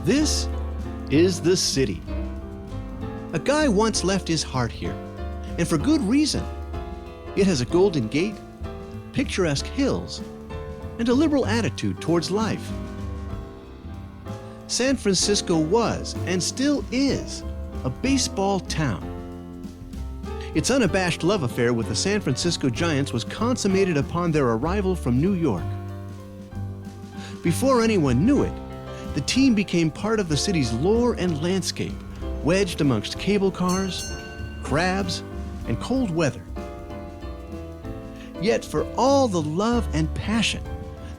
This is the city. A guy once left his heart here, and for good reason. It has a golden gate, picturesque hills, and a liberal attitude towards life. San Francisco was, and still is, a baseball town. Its unabashed love affair with the San Francisco Giants was consummated upon their arrival from New York. Before anyone knew it, the team became part of the city's lore and landscape, wedged amongst cable cars, crabs, and cold weather. Yet for all the love and passion,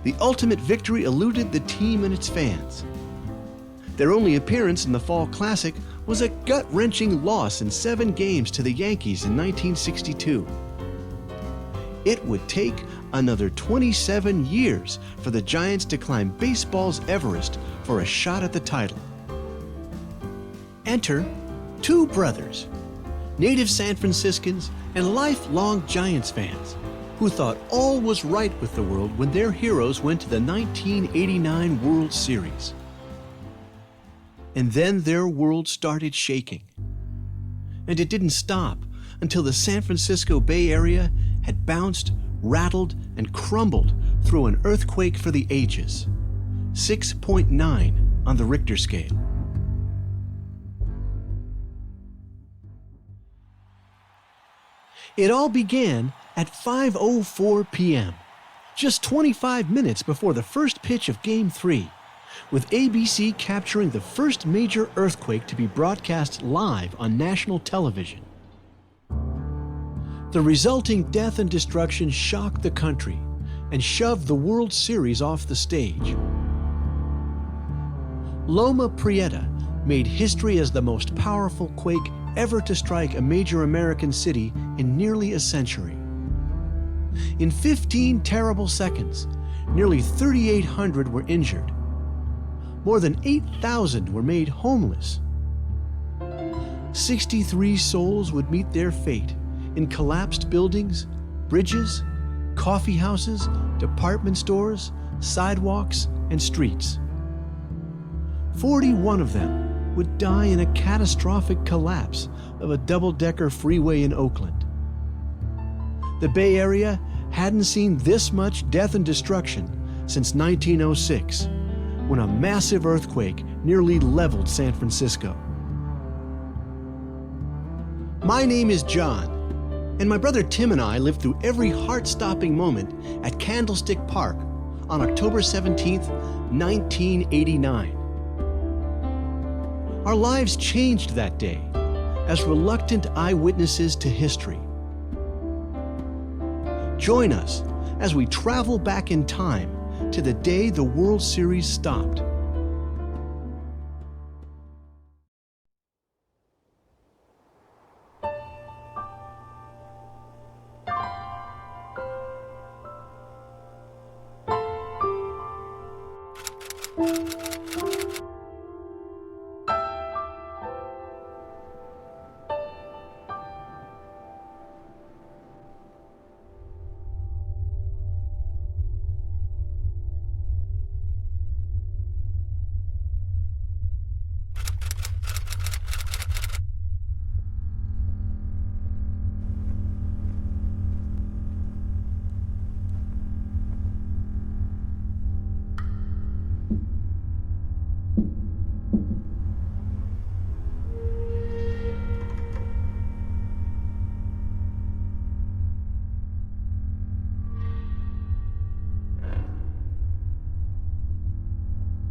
the ultimate victory eluded the team and its fans. Their only appearance in the Fall Classic was a gut-wrenching loss in 7 games to the Yankees in 1962. It would take another 27 years for the Giants to climb baseball's Everest for a shot at the title. Enter 2 brothers, native San Franciscans and lifelong Giants fans, who thought all was right with the world when their heroes went to the 1989 World Series. And then their world started shaking. And it didn't stop until the San Francisco Bay Area had bounced, rattled, and crumbled through an earthquake for the ages, 6.9 on the Richter scale. It all began at 5:04 p.m., just 25 minutes before the first pitch of Game 3, with ABC capturing the first major earthquake to be broadcast live on national television. The resulting death and destruction shocked the country and shoved the World Series off the stage. Loma Prieta made history as the most powerful quake ever to strike a major American city in nearly a century. In 15 terrible seconds, nearly 3,800 were injured. More than 8,000 were made homeless. 63 souls would meet their fate in collapsed buildings, bridges, coffee houses, department stores, sidewalks, and streets. 41 of them would die in a catastrophic collapse of a double-decker freeway in Oakland. The Bay Area hadn't seen this much death and destruction since 1906, when a massive earthquake nearly leveled San Francisco. My name is John, and my brother Tim and I lived through every heart-stopping moment at Candlestick Park on October 17, 1989. Our lives changed that day as reluctant eyewitnesses to history. Join us as we travel back in time to the day the World Series stopped.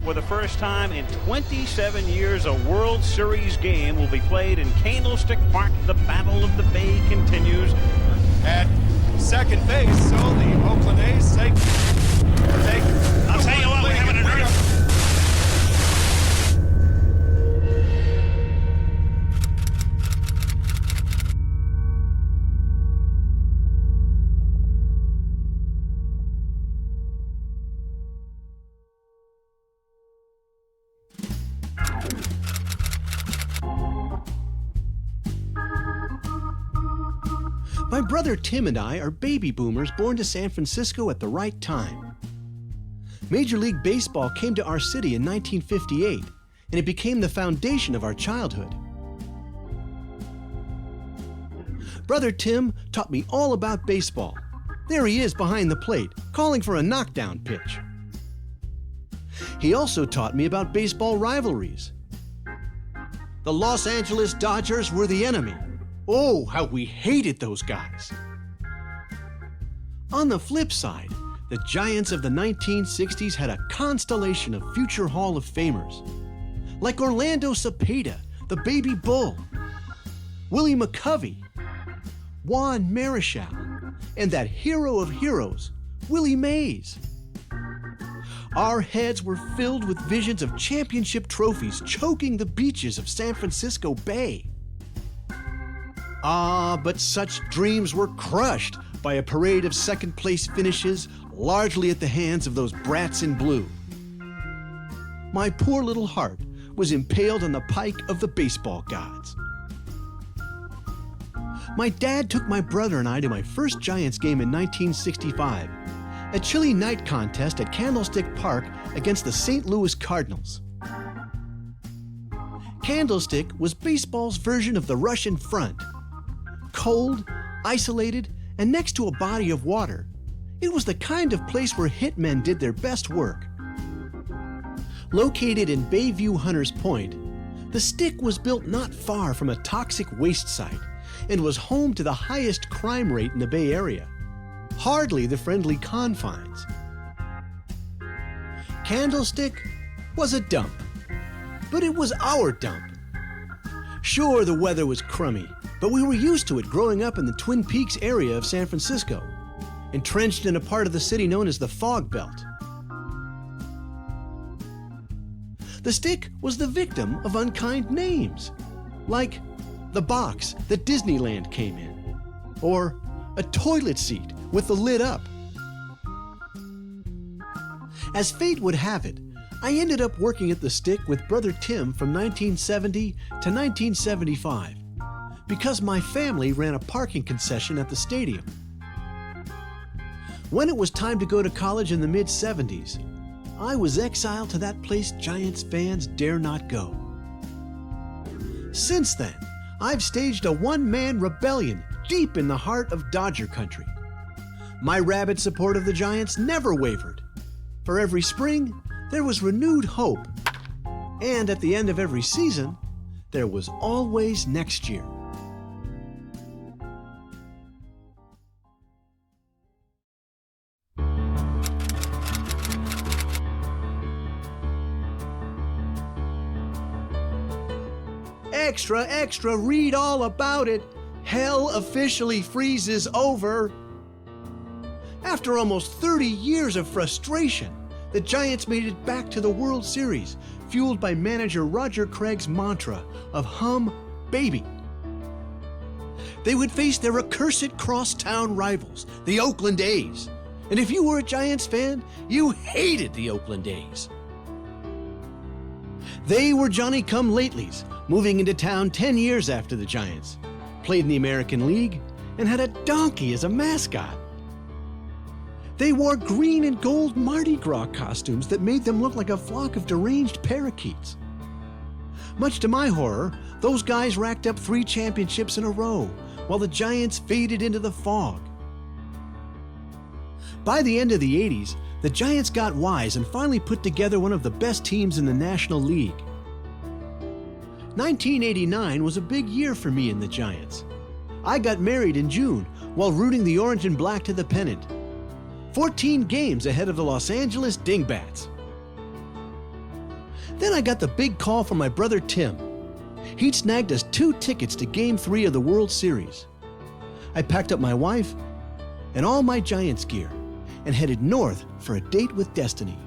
For the first time in 27 years, a World Series game will be played in Candlestick Park. The Battle of the Bay continues. At second base, so the Oakland A's take. I'll tell you what, we're having an earthquake. My brother Tim and I are baby boomers born to San Francisco at the right time. Major League Baseball came to our city in 1958, and it became the foundation of our childhood. Brother Tim taught me all about baseball. There he is behind the plate, calling for a knockdown pitch. He also taught me about baseball rivalries. The Los Angeles Dodgers were the enemy. Oh, how we hated those guys. On the flip side, the Giants of the 1960s had a constellation of future Hall of Famers, like Orlando Cepeda, the Baby Bull, Willie McCovey, Juan Marichal, and that hero of heroes, Willie Mays. Our heads were filled with visions of championship trophies choking the beaches of San Francisco Bay. Ah, but such dreams were crushed by a parade of second-place finishes, largely at the hands of those brats in blue. My poor little heart was impaled on the pike of the baseball gods. My dad took my brother and I to my first Giants game in 1965, a chilly night contest at Candlestick Park against the St. Louis Cardinals. Candlestick was baseball's version of the Russian front. Cold, isolated, and next to a body of water, it was the kind of place where hitmen did their best work. Located in Bayview Hunters Point, the stick was built not far from a toxic waste site and was home to the highest crime rate in the Bay Area. Hardly the friendly confines. Candlestick was a dump, but it was our dump. Sure, the weather was crummy, but we were used to it growing up in the Twin Peaks area of San Francisco, entrenched in a part of the city known as the Fog Belt. The stick was the victim of unkind names, like the box that Disneyland came in, or a toilet seat with the lid up. As fate would have it, I ended up working at the stick with Brother Tim from 1970 to 1975 because my family ran a parking concession at the stadium. When it was time to go to college in the mid-70s, I was exiled to that place Giants fans dare not go. Since then, I've staged a one-man rebellion deep in the heart of Dodger country. My rabid support of the Giants never wavered. For every spring, there was renewed hope. And at the end of every season, there was always next year. Extra, extra, read all about it. Hell officially freezes over. After almost 30 years of frustration, the Giants made it back to the World Series, fueled by manager Roger Craig's mantra of hum, baby. They would face their accursed crosstown rivals, the Oakland A's. And if you were a Giants fan, you hated the Oakland A's. They were Johnny-come-latelys, moving into town 10 years after the Giants, played in the American League, and had a donkey as a mascot. They wore green and gold Mardi Gras costumes that made them look like a flock of deranged parakeets. Much to my horror, those guys racked up 3 championships in a row, while the Giants faded into the fog. By the end of the 80s, the Giants got wise and finally put together one of the best teams in the National League. 1989 was a big year for me and the Giants. I got married in June while rooting the orange and black to the pennant. 14 games ahead of the Los Angeles Dingbats. Then I got the big call from my brother Tim. He'd snagged us 2 tickets to Game 3 of the World Series. I packed up my wife and all my Giants gear and headed north for a date with destiny.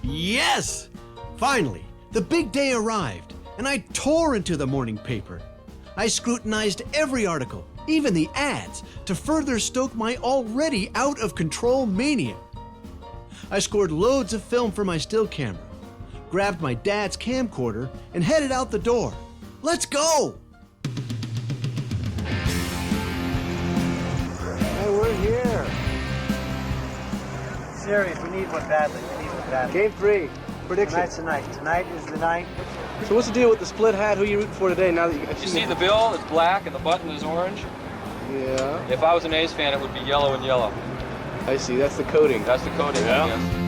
Yes! Finally, the big day arrived, and I tore into the morning paper. I scrutinized every article, even the ads, to further stoke my already out-of-control mania. I scored loads of film for my still camera, grabbed my dad's camcorder, and headed out the door. Let's go! we're here. Serious, we need one badly. We need one badly. Game 3, prediction. Tonight's the night. Tonight is the night. So what's the deal with the split hat? Who are you rooting for today now that You see the bill is black and the button is orange? Yeah. If I was an A's fan, it would be yellow and yellow. I see, that's the coding. That's the coding, Yeah. I guess.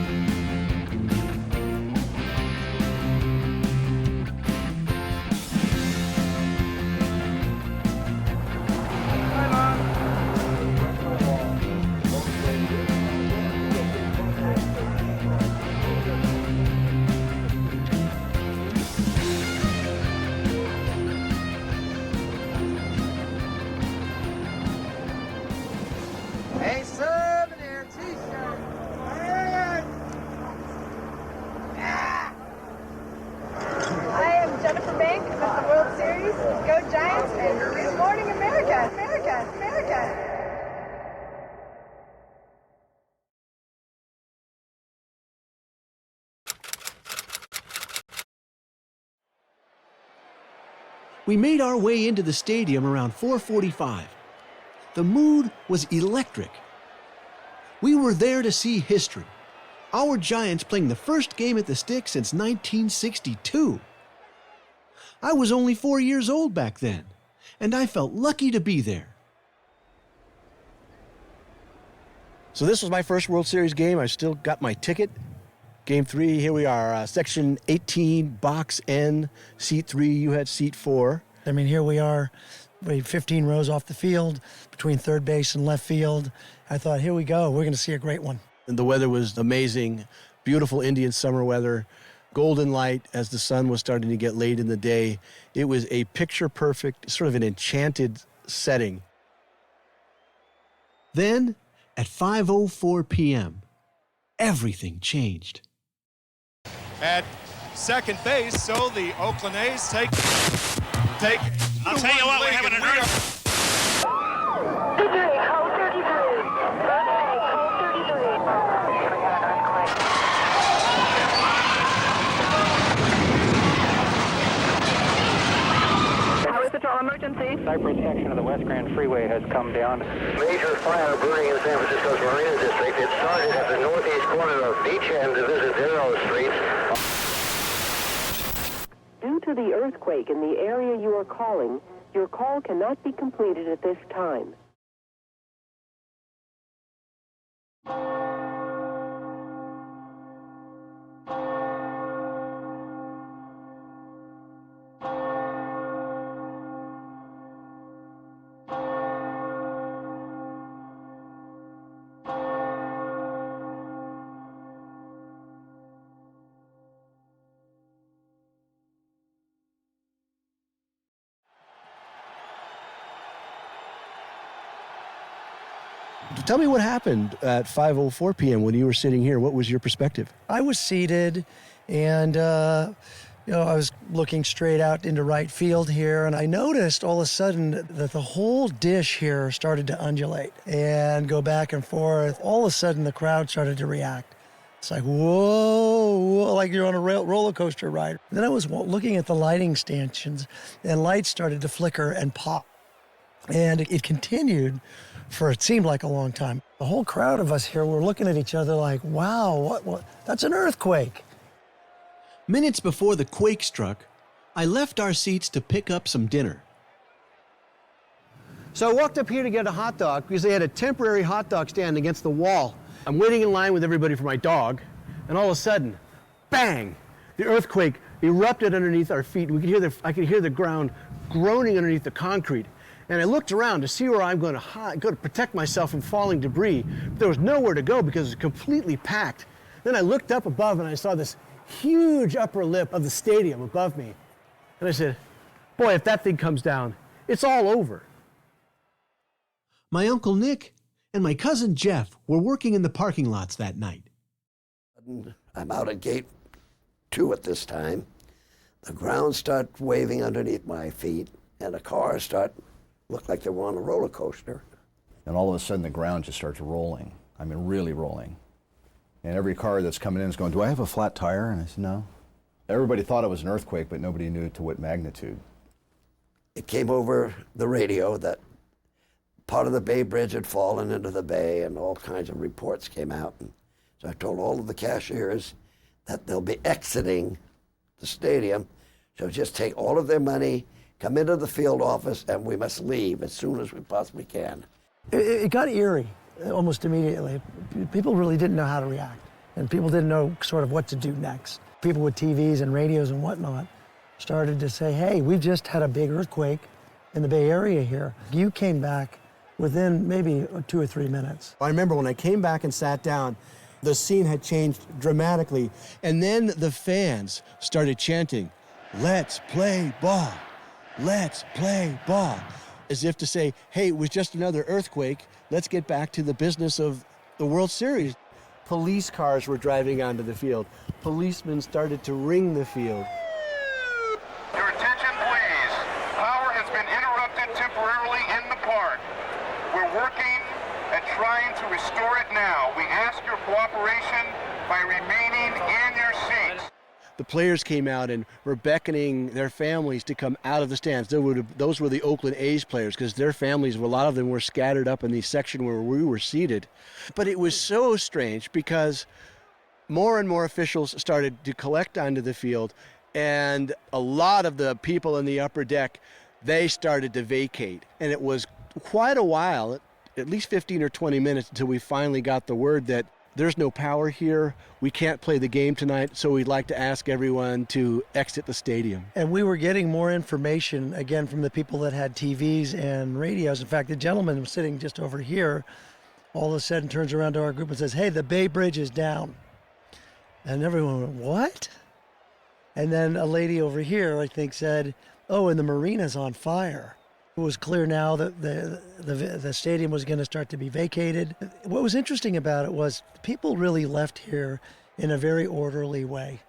Hey, souvenir T-shirt. I am Jennifer Bank with the World Series. Go Giants and good morning, America, America, America. We made our way into the stadium around 4:45. The mood was electric. We were there to see history. Our Giants playing the first game at the Stick since 1962. I was only 4 years old back then, and I felt lucky to be there. So this was my first World Series game. I still got my ticket. Game 3, here we are, section 18, box N, seat 3, you had seat 4. I mean, here we are, 15 rows off the field, between third base and left field. I thought, here we go, we're going to see a great one. And the weather was amazing, beautiful Indian summer weather, golden light as the sun was starting to get late in the day. It was a picture-perfect, sort of an enchanted setting. Then, at 5:04 p.m., everything changed. At second base, so the Oakland A's take. I'll tell you what, we're having an earth. Code 33. Code 33. Highway Patrol emergency. Cypress section of the West Grand Freeway has come down. Major fire burning in San Francisco's Marina District. It started at the northeast corner of Beach End to visit Darrow Street. Due to the earthquake in the area you are calling, your call cannot be completed at this time. Tell me what happened at 5:04 p.m. when you were sitting here. What was your perspective? I was seated, and I was looking straight out into right field here, and I noticed all of a sudden that the whole dish here started to undulate and go back and forth. All of a sudden, the crowd started to react. It's like, whoa, whoa, like you're on a roller coaster ride. Then I was looking at the lighting stanchions, and lights started to flicker and pop. And it continued for, it seemed like a long time. The whole crowd of us here were looking at each other like, wow, what? That's an earthquake. Minutes before the quake struck, I left our seats to pick up some dinner. So I walked up here to get a hot dog because they had a temporary hot dog stand against the wall. I'm waiting in line with everybody for my dog, and all of a sudden, bang! The earthquake erupted underneath our feet. I could hear the ground groaning underneath the concrete. And I looked around to see where I'm going to protect myself from falling debris. But there was nowhere to go because it was completely packed. Then I looked up above and I saw this huge upper lip of the stadium above me. And I said, boy, if that thing comes down, it's all over. My Uncle Nick and my cousin Jeff were working in the parking lots that night. I'm out at gate 2 at this time. The ground starts waving underneath my feet, and the cars look like they were on a roller coaster. And all of a sudden the ground just starts rolling. I mean, really rolling. And every car that's coming in is going, do I have a flat tire? And I said, no. Everybody thought it was an earthquake, but nobody knew to what magnitude. It came over the radio that part of the Bay Bridge had fallen into the bay, and all kinds of reports came out. And so I told all of the cashiers that they'll be exiting the stadium, so just take all of their money, come into the field office, and we must leave as soon as we possibly can. It got eerie almost immediately. People really didn't know how to react, and people didn't know sort of what to do next. People with TVs and radios and whatnot started to say, hey, we've just had a big earthquake in the Bay Area here. You came back within maybe 2 or 3 minutes. I remember when I came back and sat down, the scene had changed dramatically. And then the fans started chanting, "Let's play ball, let's play ball," as if to say, hey, it was just another earthquake. Let's get back to the business of the World Series. Police cars were driving onto the field. Policemen started to ring the field. Your attention, please. Power has been interrupted temporarily in the park. We're working at trying to restore it now. We ask your cooperation by remaining in your seats. The players came out and were beckoning their families to come out of the stands. Those were the Oakland A's players, because their families, a lot of them were scattered up in the section where we were seated. But it was so strange because more and more officials started to collect onto the field, and a lot of the people in the upper deck, they started to vacate. And it was quite a while, at least 15 or 20 minutes, until we finally got the word that there's no power here, we can't play the game tonight, so we'd like to ask everyone to exit the stadium. And we were getting more information, again, from the people that had TVs and radios. In fact, the gentleman sitting just over here all of a sudden turns around to our group and says, hey, the Bay Bridge is down. And everyone went, what? And then a lady over here, I think, said, oh, and the marina's on fire. It was clear now that the stadium was going to start to be vacated. What was interesting about it was people really left here in a very orderly way.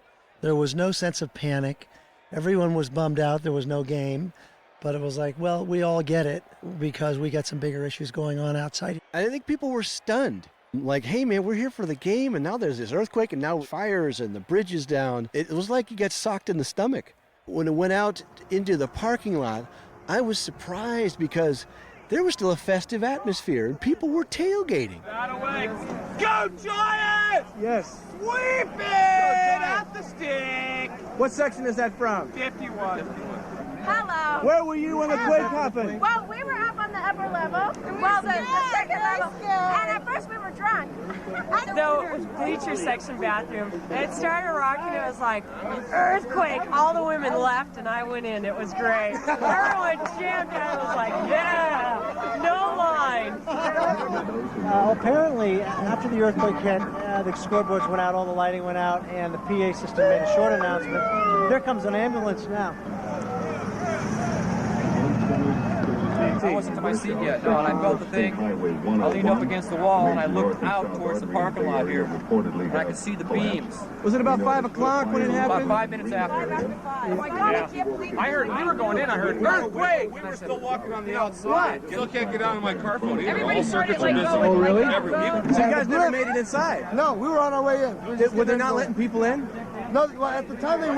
There was no sense of panic. Everyone was bummed out there was no game. But it was like, well, we all get it because we got some bigger issues going on outside. I think people were stunned. Like, hey, man, we're here for the game, and now there's this earthquake, and now fires, and the bridge is down. It was like you got socked in the stomach. When it went out into the parking lot, I was surprised because there was still a festive atmosphere, and people were tailgating. Go Giants! Yes. Sweep it at the stick! What section is that from? 51. Hello. Where were you when the quake happened? Well, we were up on the upper level. Well, the second level. And at first we were drunk. The bleacher section bathroom. It started rocking. It was like, earthquake. All the women left and I went in. It was great. Everyone jammed out. It was like, yeah, no line. Apparently, after the earthquake hit, the scoreboards went out, all the lighting went out, and the PA system made a short announcement. There comes an ambulance now. I wasn't to my seat yet, no, and I felt the thing. I leaned up against the wall and I looked out towards the parking lot here, and I could see the beams. Was it about 5 o'clock when it happened? About 5 minutes after. Oh my God, I can't believe it. I heard, we were going in, I heard, earthquake! We were still walking on the outside. Still can't get out of my car phone either. Everybody started like going. Oh, really? So you guys never made it inside? No, we were on our way in. Were they not letting people in? No, well, at the time they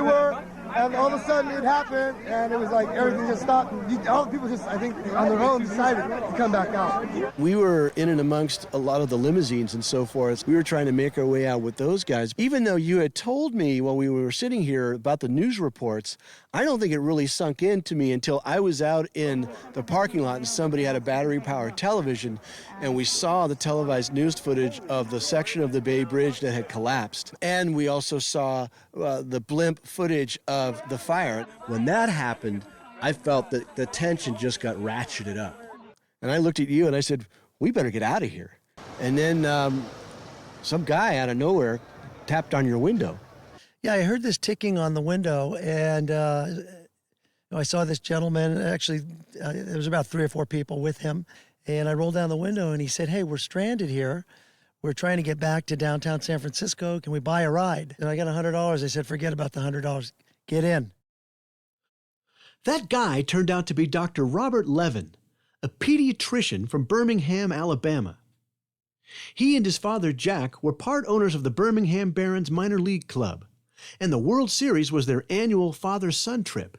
were. And all of a sudden it happened, and it was like everything just stopped. All the people just, I think, on their own decided to come back out. We were in and amongst a lot of the limousines and so forth. We were trying to make our way out with those guys. Even though you had told me while we were sitting here about the news reports, I don't think it really sunk into me until I was out in the parking lot and somebody had a battery-powered television, and we saw the televised news footage of the section of the Bay Bridge that had collapsed. And we also saw the blimp footage of the fire. When that happened, I felt that the tension just got ratcheted up. And I looked at you and I said, we better get out of here. And then some guy out of nowhere tapped on your window. Yeah, I heard this ticking on the window, and I saw this gentleman. Actually, there was about 3 or 4 people with him, and I rolled down the window, and he said, hey, we're stranded here. We're trying to get back to downtown San Francisco. Can we buy a ride? And I got $100. I said, forget about the $100. Get in. That guy turned out to be Dr. Robert Levin, a pediatrician from Birmingham, Alabama. He and his father, Jack, were part owners of the Birmingham Barons Minor League Club, and the World Series was their annual father-son trip.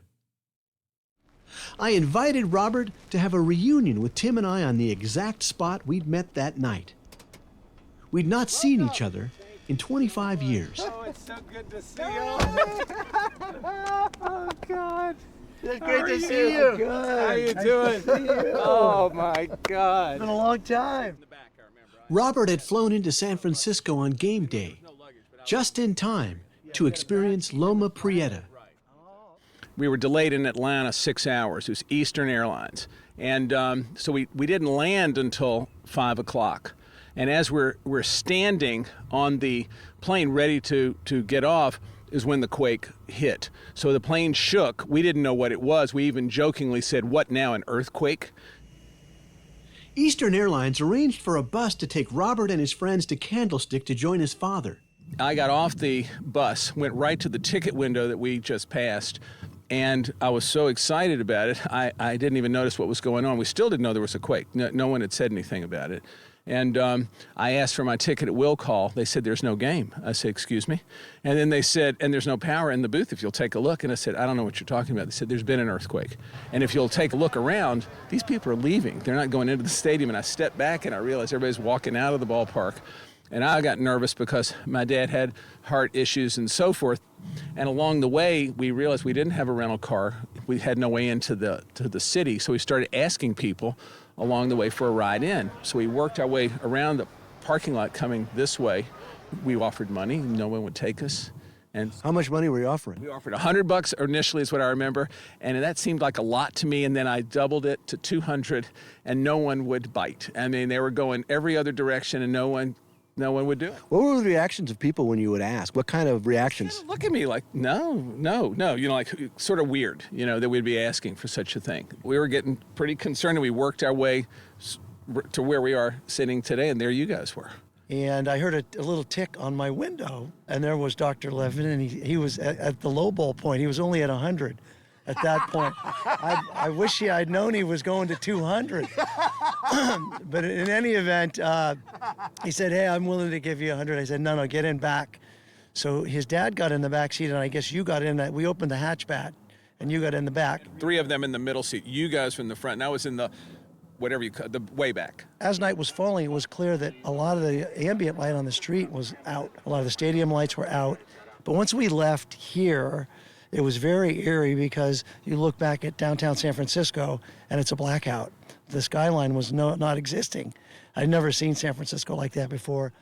I invited Robert to have a reunion with Tim and I on the exact spot we'd met that night. We'd not seen each other in 25 years. Oh, it's so good to see you. Oh, God. It's great to see you. Good. How you doing? Oh, my God. It's been a long time. Robert had flown into San Francisco on game day, just in time to experience Loma Prieta. We were delayed in Atlanta 6 hours. It was Eastern Airlines. And so we didn't land until 5 o'clock. And as we're standing on the plane ready to get off is when the quake hit. So the plane shook. We didn't know what it was. We even jokingly said, "What now, an earthquake?" Eastern Airlines arranged for a bus to take Robert and his friends to Candlestick to join his father. I got off the bus, went right to the ticket window that we just passed, and I was so excited about it, I didn't even notice what was going on. We still didn't know there was a quake. No one had said anything about it. And I asked for my ticket at will call. They said, "There's no game." I said, "Excuse me?" And then they said, "And there's no power in the booth if you'll take a look." And I said, "I don't know what you're talking about." They said, "There's been an earthquake. And if you'll take a look around, these people are leaving. They're not going into the stadium." And I stepped back and I realized everybody's walking out of the ballpark. And I got nervous because my dad had heart issues and so forth. And along the way, we realized we didn't have a rental car. We had no way into the city. So we started asking people along the way for a ride in. So we worked our way around the parking lot coming this way. We offered money. No one would take us. And how much money were you offering? We offered $100 initially is what I remember. And that seemed like a lot to me. And then I doubled it to $200 and no one would bite. I mean, they were going every other direction and no one would do it. What were the reactions of people when you would ask? What kind of reactions? Look at me like, no, like sort of weird, that we'd be asking for such a thing. We were getting pretty concerned and we worked our way to where we are sitting today, and there you guys were. And I heard a little tick on my window, and there was Dr. Levin, and he was at the low ball point. He was only at 100 at that point. I wish I'd known he was going to 200. But in any event, he said, "Hey, I'm willing to give you 100. I said, no, get in back. So his dad got in the back seat, and I guess you got in. We opened the hatchback, and you got in the back. 3 of them in the middle seat. You guys were in the front, and I was in the whatever you call the way back. As night was falling, it was clear that a lot of the ambient light on the street was out. A lot of the stadium lights were out. But once we left here, it was very eerie because you look back at downtown San Francisco and it's a blackout. The skyline was not existing. I'd never seen San Francisco like that before.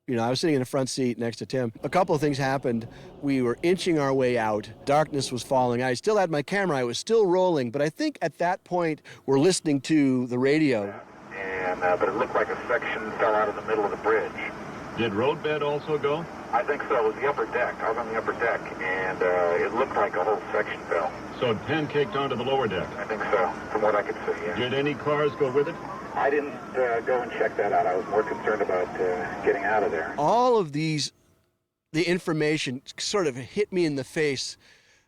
I was sitting in the front seat next to Tim. A couple of things happened. We were inching our way out. Darkness was falling. I still had my camera. I was still rolling. But I think at that point, we're listening to the radio. But it looked like a section fell out of the middle of the bridge. Did roadbed also go? I think so. It was the upper deck. I was on the upper deck, and it looked like a whole section fell. So it pancaked onto the lower deck? I think so, from what I could see, yeah. Did any cars go with it? I didn't go and check that out. I was more concerned about getting out of there. All of the information sort of hit me in the face.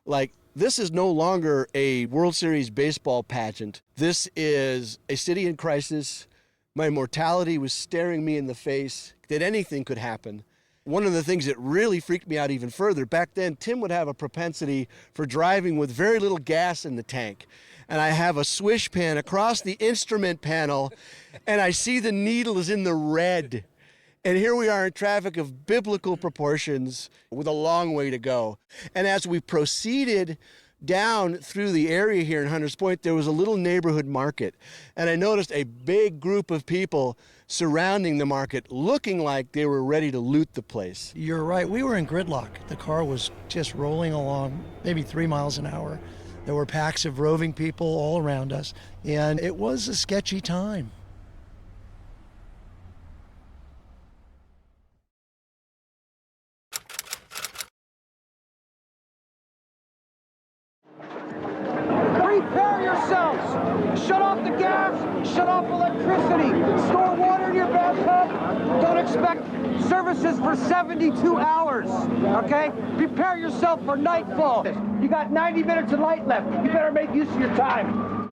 Like, this is no longer a World Series baseball pageant. This is a city in crisis. My mortality was staring me in the face, that anything could happen. One of the things that really freaked me out even further, back then, Tim would have a propensity for driving with very little gas in the tank. And I have a swish pan across the instrument panel, and I see the needle is in the red. And here we are in traffic of biblical proportions with a long way to go. And as we proceeded down through the area here in Hunters Point, there was a little neighborhood market. And I noticed a big group of people surrounding the market, looking like they were ready to loot the place. You're right. We were in gridlock. The car was just rolling along, maybe 3 miles an hour. There were packs of roving people all around us, and it was a sketchy time. Prepare yourselves. Shut off the gas, shut off electricity, store water in your bathtub. Don't expect services for 72 hours, okay? Prepare yourself for nightfall. You got 90 minutes of light left. You better make use of your time.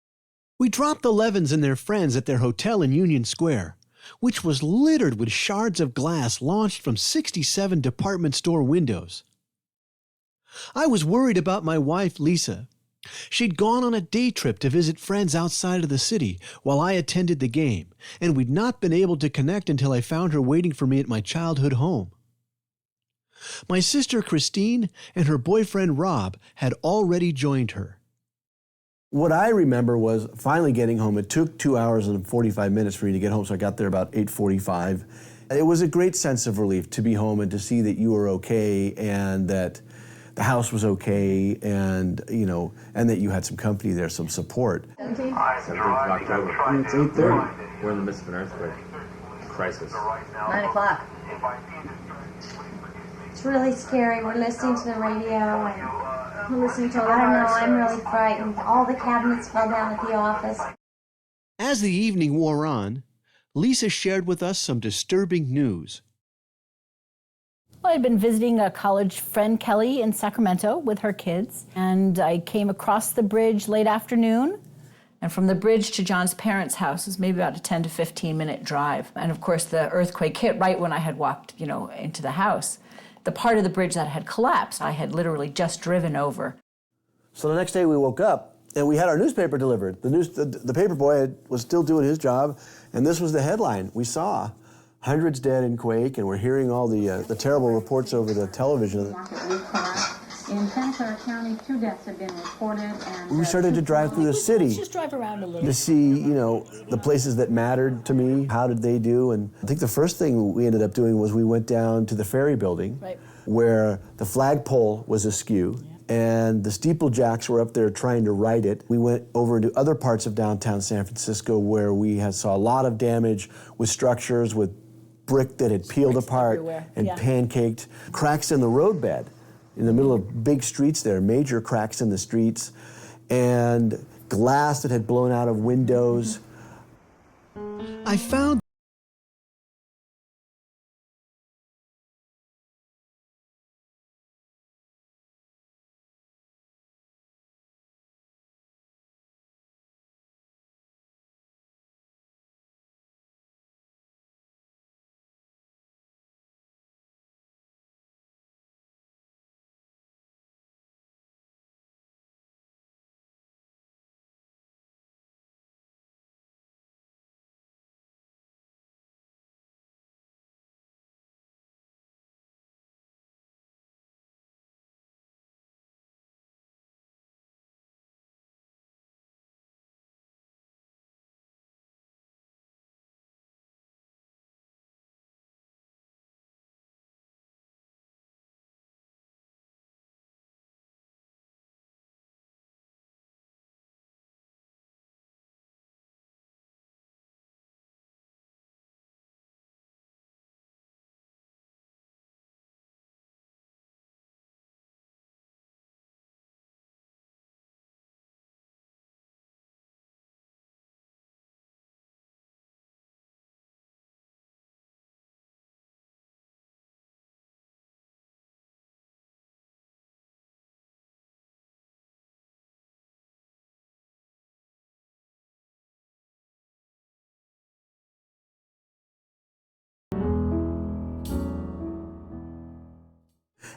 We dropped the Levins and their friends at their hotel in Union Square, which was littered with shards of glass launched from 67 department store windows. I was worried about my wife, Lisa. She'd gone on a day trip to visit friends outside of the city while I attended the game, and we'd not been able to connect until I found her waiting for me at my childhood home. My sister Christine and her boyfriend Rob had already joined her. What I remember was finally getting home. It took 2 hours and 45 minutes for me to get home, so I got there about 8:45. It was a great sense of relief to be home and to see that you were okay and that the house was okay and, you know, and that you had some company there, some support. 17th October. It's 8:30. We're in the midst of an earthquake crisis. 9 o'clock. It's really scary. We're listening to the radio and we're listening to all the I don't know, I'm really frightened. All the cabinets fell down at the office. As the evening wore on, Lisa shared with us some disturbing news. Well, I'd been visiting a college friend, Kelly, in Sacramento with her kids, and I came across the bridge late afternoon. And from the bridge to John's parents' house is maybe about a 10 to 15 minute drive. And of course, the earthquake hit right when I had walked, into the house. The part of the bridge that had collapsed, I had literally just driven over. So the next day we woke up and we had our newspaper delivered. The paper boy was still doing his job, and this was the headline. We saw hundreds dead in quake, and we're hearing all the terrible reports over the television. In Santa Clara County, 2 deaths have been reported. And we started to drive through the city. Let's just drive around a little. To see, the places that mattered to me. How did they do? And I think the first thing we ended up doing was we went down to the ferry building, right, where the flagpole was askew. Yeah. And the steeplejacks were up there trying to right it. We went over into other parts of downtown San Francisco where we saw a lot of damage with structures, with brick that had peeled apart and pancaked, cracks in the roadbed. In the middle of big streets there, major cracks in the streets, and glass that had blown out of windows. I found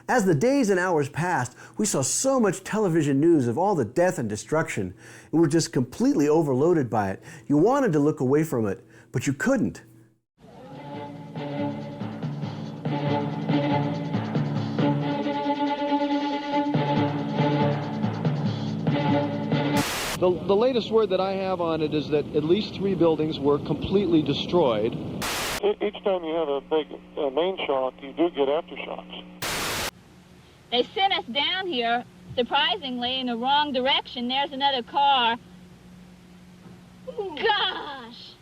As the days and hours passed, we saw so much television news of all the death and destruction, and we were just completely overloaded by it. You wanted to look away from it, but you couldn't. The latest word that I have on it is that at least 3 buildings were completely destroyed. Each time you have a big main shock, you do get aftershocks. They sent us down here, surprisingly, in the wrong direction. There's another car. Gosh!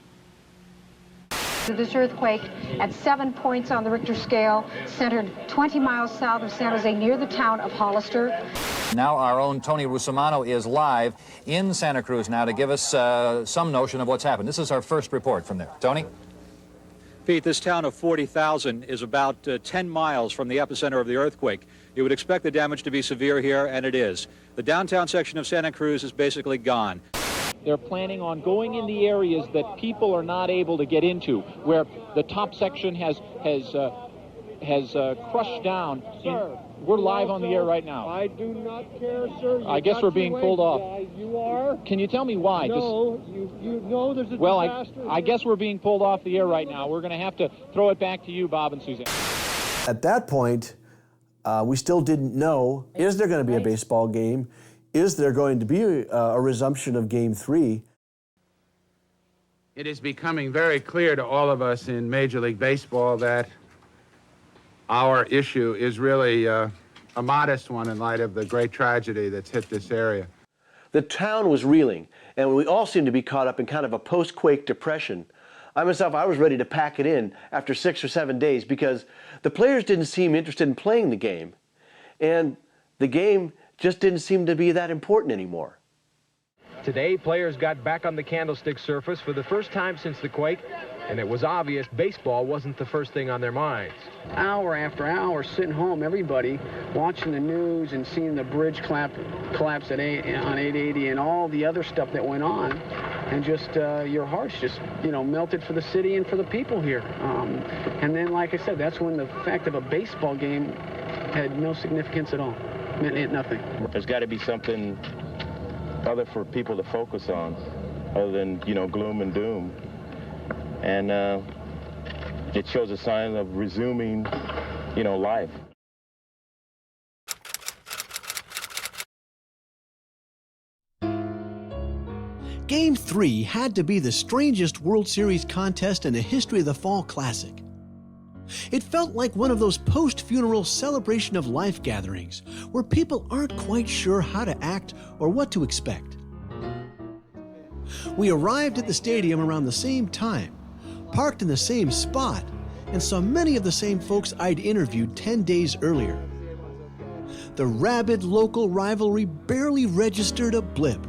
This earthquake at 7 points on the Richter scale, centered 20 miles south of San Jose near the town of Hollister. Now our own Tony Rusomano is live in Santa Cruz now to give us some notion of what's happened. This is our first report from there. Tony? Pete, this town of 40,000 is about 10 miles from the epicenter of the earthquake. You would expect the damage to be severe here, and it is. The downtown section of Santa Cruz is basically gone. They're planning on going in the areas that people are not able to get into, where the top section has crushed down. We're live on the air right now. I do not care, sir. I guess we're being pulled off. You are? Can you tell me why? No, you know there's a disaster. I guess we're being pulled off the air right now. We're going to have to throw it back to you, Bob and Suzanne. At that point, we still didn't know, is there going to be a baseball game? Is there going to be a resumption of Game 3? It is becoming very clear to all of us in Major League Baseball that our issue is really a modest one in light of the great tragedy that's hit this area. The town was reeling, and we all seemed to be caught up in kind of a post-quake depression. I myself, I was ready to pack it in after 6 or 7 days because the players didn't seem interested in playing the game, and the game just didn't seem to be that important anymore. Today, players got back on the Candlestick surface for the first time since the quake, and it was obvious baseball wasn't the first thing on their minds. Hour after hour, sitting home, everybody watching the news and seeing the bridge collapse on 880 and all the other stuff that went on, and just your hearts just, melted for the city and for the people here. And then, like I said, that's when the fact of a baseball game had no significance at all. Meant nothing. There's got to be something other for people to focus on, other than, gloom and doom. And it shows a sign of resuming, life. Game 3 had to be the strangest World Series contest in the history of the Fall Classic. It felt like one of those post-funeral celebration of life gatherings where people aren't quite sure how to act or what to expect. We arrived at the stadium around the same time, parked in the same spot, and saw many of the same folks I'd interviewed 10 days earlier. The rabid local rivalry barely registered a blip.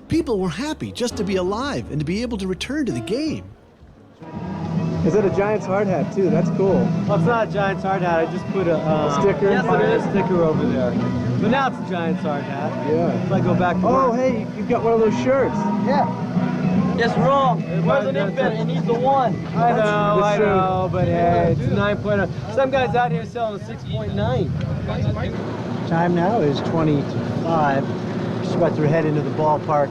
People were happy just to be alive and to be able to return to the game. Is it a Giants hard hat too? That's cool. Well, it's not a Giants hard hat. I just put a sticker. Yes, it is a sticker over there. But now it's a Giants hard hat. Yeah. If I go back to Oh, work. hey, you've got one of those shirts. Yeah. It's wrong. Where's the nip better? It needs the 1. I know, but hey, it's 9.0. Some guys out here selling 6.9. Time now is 20 to 5. Just about to head into the ballpark.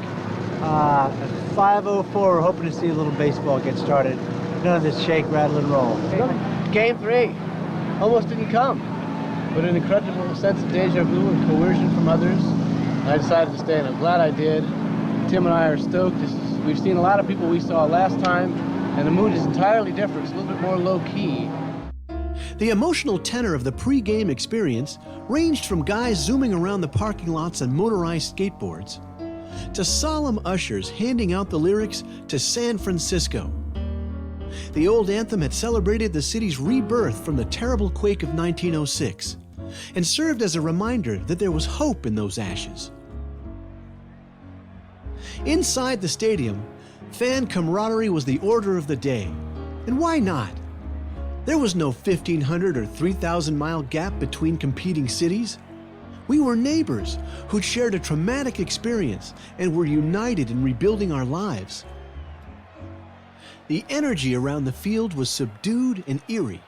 At 5:04, we're hoping to see a little baseball get started. None of this shake, rattle, and roll. Game 3 almost didn't come, but an incredible sense of deja vu and coercion from others. I decided to stay, and I'm glad I did. Tim and I are stoked. We've seen a lot of people we saw last time, and the mood is entirely different. It's a little bit more low-key. The emotional tenor of the pre-game experience ranged from guys zooming around the parking lots on motorized skateboards to solemn ushers handing out the lyrics to San Francisco. The old anthem had celebrated the city's rebirth from the terrible quake of 1906 and served as a reminder that there was hope in those ashes. Inside the stadium, fan camaraderie was the order of the day. And why not? There was no 1,500 or 3,000 mile gap between competing cities. We were neighbors who'd shared a traumatic experience and were united in rebuilding our lives. The energy around the field was subdued and eerie.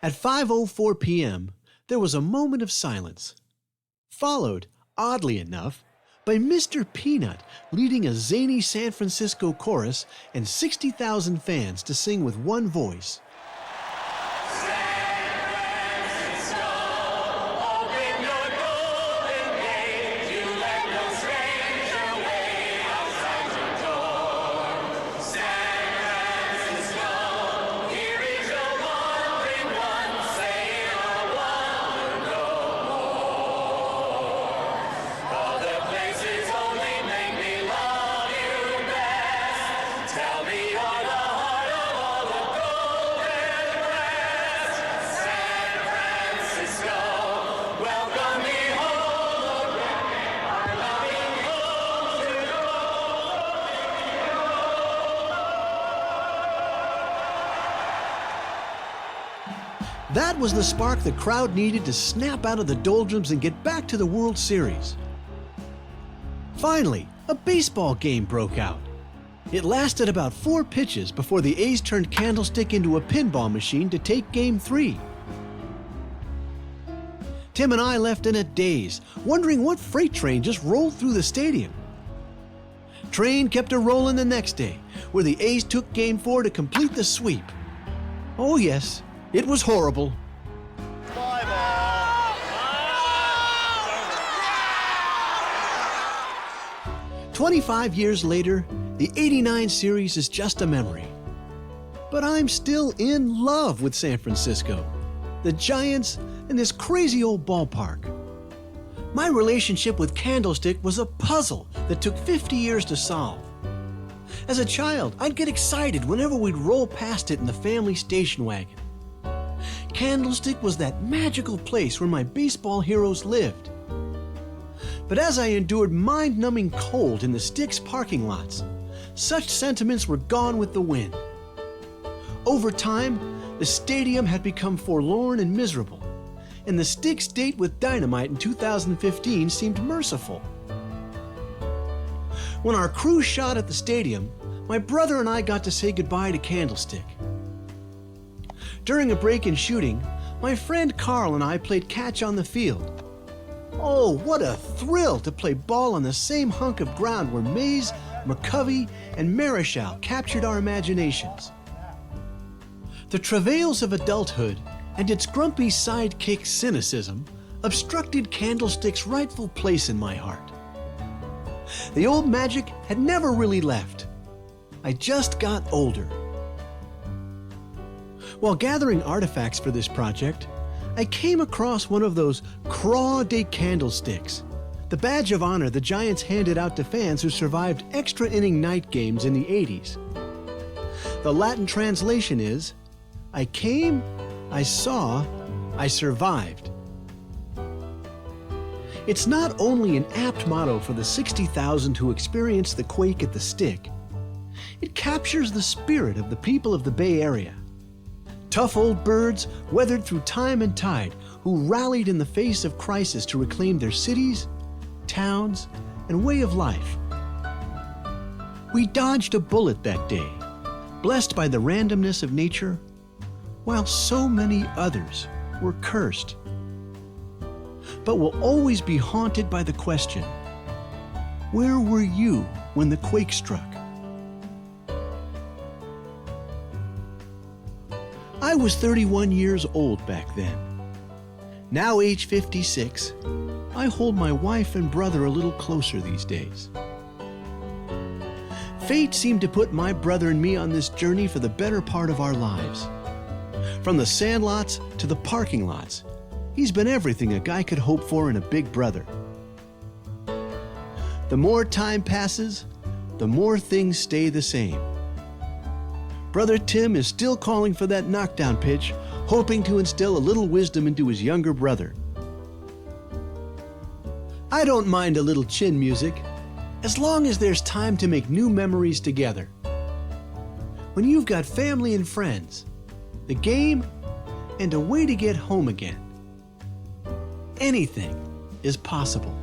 At 5:04 p.m., there was a moment of silence, followed, oddly enough, by Mr. Peanut leading a zany San Francisco chorus and 60,000 fans to sing with one voice. That was the spark the crowd needed to snap out of the doldrums and get back to the World Series. Finally, a baseball game broke out. It lasted about 4 pitches before the A's turned Candlestick into a pinball machine to take Game 3. Tim and I left in a daze, wondering what freight train just rolled through the stadium. Train kept a rolling the next day, where the A's took Game 4 to complete the sweep. Oh yes, it was horrible. 25 years later, the '89 series is just a memory. But I'm still in love with San Francisco, the Giants, and this crazy old ballpark. My relationship with Candlestick was a puzzle that took 50 years to solve. As a child, I'd get excited whenever we'd roll past it in the family station wagon. Candlestick was that magical place where my baseball heroes lived. But as I endured mind-numbing cold in the Stick's parking lots, such sentiments were gone with the wind. Over time, the stadium had become forlorn and miserable, and the Stick's date with Dynamite in 2015 seemed merciful. When our crew shot at the stadium, my brother and I got to say goodbye to Candlestick. During a break in shooting, my friend Carl and I played catch on the field. Oh, what a thrill to play ball on the same hunk of ground where Mays, McCovey, and Marichal captured our imaginations. The travails of adulthood and its grumpy sidekick cynicism obstructed Candlestick's rightful place in my heart. The old magic had never really left. I just got older. While gathering artifacts for this project, I came across one of those Croix de Candlesticks, the badge of honor the Giants handed out to fans who survived extra inning night games in the 80s. The Latin translation is, I came, I saw, I survived. It's not only an apt motto for the 60,000 who experienced the quake at the Stick, it captures the spirit of the people of the Bay Area. Tough old birds weathered through time and tide who rallied in the face of crisis to reclaim their cities, towns, and way of life. We dodged a bullet that day, blessed by the randomness of nature, while so many others were cursed. But will always be haunted by the question, where were you when the quake struck? I was 31 years old back then. Now age 56, I hold my wife and brother a little closer these days. Fate seemed to put my brother and me on this journey for the better part of our lives. From the sandlots to the parking lots, he's been everything a guy could hope for in a big brother. The more time passes, the more things stay the same. Brother Tim is still calling for that knockdown pitch, hoping to instill a little wisdom into his younger brother. I don't mind a little chin music, as long as there's time to make new memories together. When you've got family and friends, the game, and a way to get home again, anything is possible.